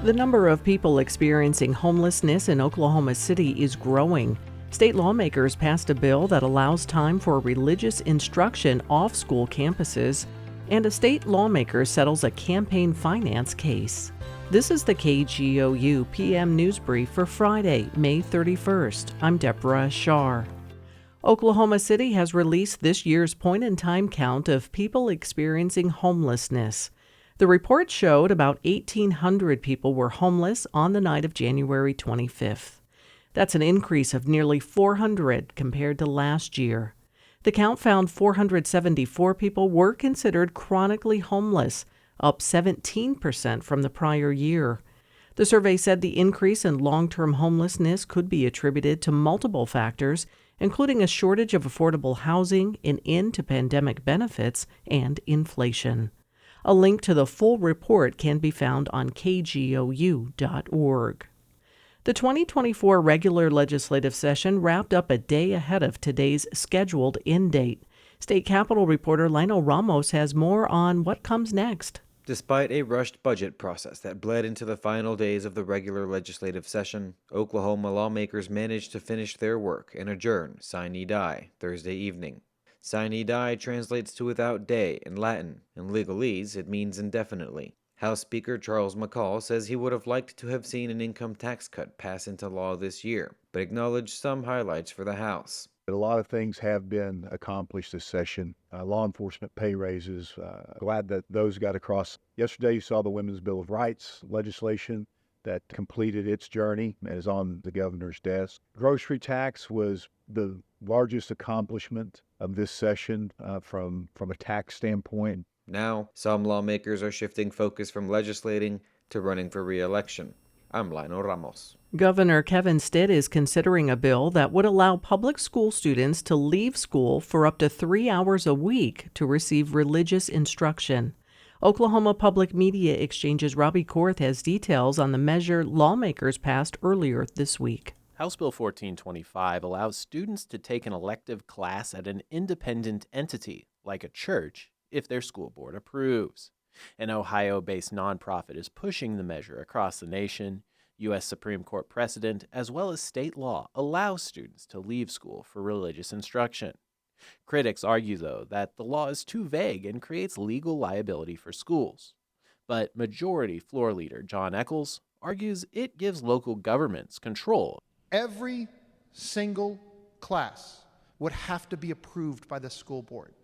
The number of people experiencing homelessness in Oklahoma City is growing. State lawmakers passed a bill that allows time for religious instruction off school campuses, and a state lawmaker settles a campaign finance case. This is the KGOU PM News Brief for Friday, May 31st. I'm Deborah Shar. Oklahoma City has released this year's point-in-time count of people experiencing homelessness. The report showed about 1,800 people were homeless on the night of January 25th. That's an increase of nearly 400 compared to last year. The count found 474 people were considered chronically homeless, up 17% from the prior year. The survey said the increase in long-term homelessness could be attributed to multiple factors, including a shortage of affordable housing, an end to pandemic benefits, and inflation. A link to the full report can be found on KGOU.org. The 2024 regular legislative session wrapped up a day ahead of today's scheduled end date. State Capitol reporter Lionel Ramos has more on what comes next. Despite a rushed budget process that bled into the final days of the regular legislative session, Oklahoma lawmakers managed to finish their work and adjourn sine die Thursday evening. Sine die translates to without day in Latin. In legalese, it means indefinitely. House Speaker Charles McCall says he would have liked to have seen an income tax cut pass into law this year, but acknowledged some highlights for the House. A lot of things have been accomplished this session. Law enforcement pay raises, glad that those got across. Yesterday you saw the Women's Bill of Rights legislation that completed its journey and is on the governor's desk. Grocery tax was the largest accomplishment of this session from a tax standpoint. Now, some lawmakers are shifting focus from legislating to running for re-election. I'm Lionel Ramos. Governor Kevin Stitt is considering a bill that would allow public school students to leave school for up to 3 hours a week to receive religious instruction. Oklahoma Public Media Exchange's Robbie Korth has details on the measure lawmakers passed earlier this week. House Bill 1425 allows students to take an elective class at an independent entity, like a church, if their school board approves. An Ohio-based nonprofit is pushing the measure across the nation. U.S. Supreme Court precedent, as well as state law, allows students to leave school for religious instruction. Critics argue, though, that the law is too vague and creates legal liability for schools. But Majority Floor Leader John Eccles argues it gives local governments control. Every single class would have to be approved by the school board,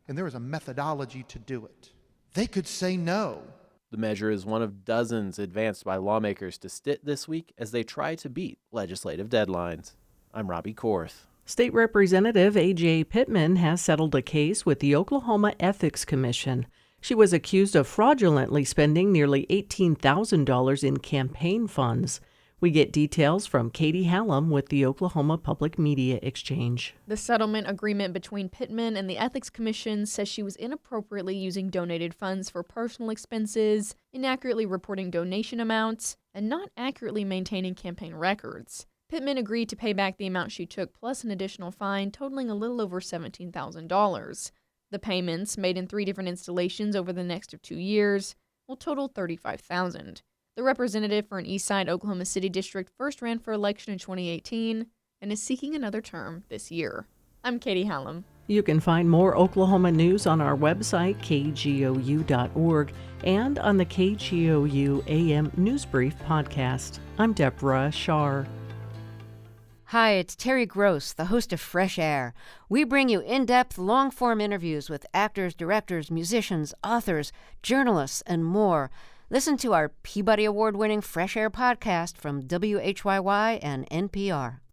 and there is a methodology to do it. They could say no. The measure is one of dozens advanced by lawmakers to Stitt this week as they try to beat legislative deadlines. I'm Robbie Korth. State Representative A.J. Pittman has settled a case with the Oklahoma Ethics Commission. She was accused of fraudulently spending nearly $18,000 in campaign funds. We get details from Katie Hallam with the Oklahoma Public Media Exchange. The settlement agreement between Pittman and the Ethics Commission says she was inappropriately using donated funds for personal expenses, inaccurately reporting donation amounts, and not accurately maintaining campaign records. Pittman agreed to pay back the amount she took plus an additional fine totaling a little over $17,000. The payments, made in 3 different installations over the next 2 years, will total $35,000. The representative for an Eastside Oklahoma City district first ran for election in 2018 and is seeking another term this year. I'm Katie Hallam. You can find more Oklahoma news on our website, kgou.org, and on the KGOU AM NewsBrief podcast. I'm Deborah Shar. Hi, it's Terry Gross, the host of Fresh Air. We bring you in-depth, long-form interviews with actors, directors, musicians, authors, journalists, and more. Listen to our Peabody Award-winning Fresh Air podcast from WHYY and NPR.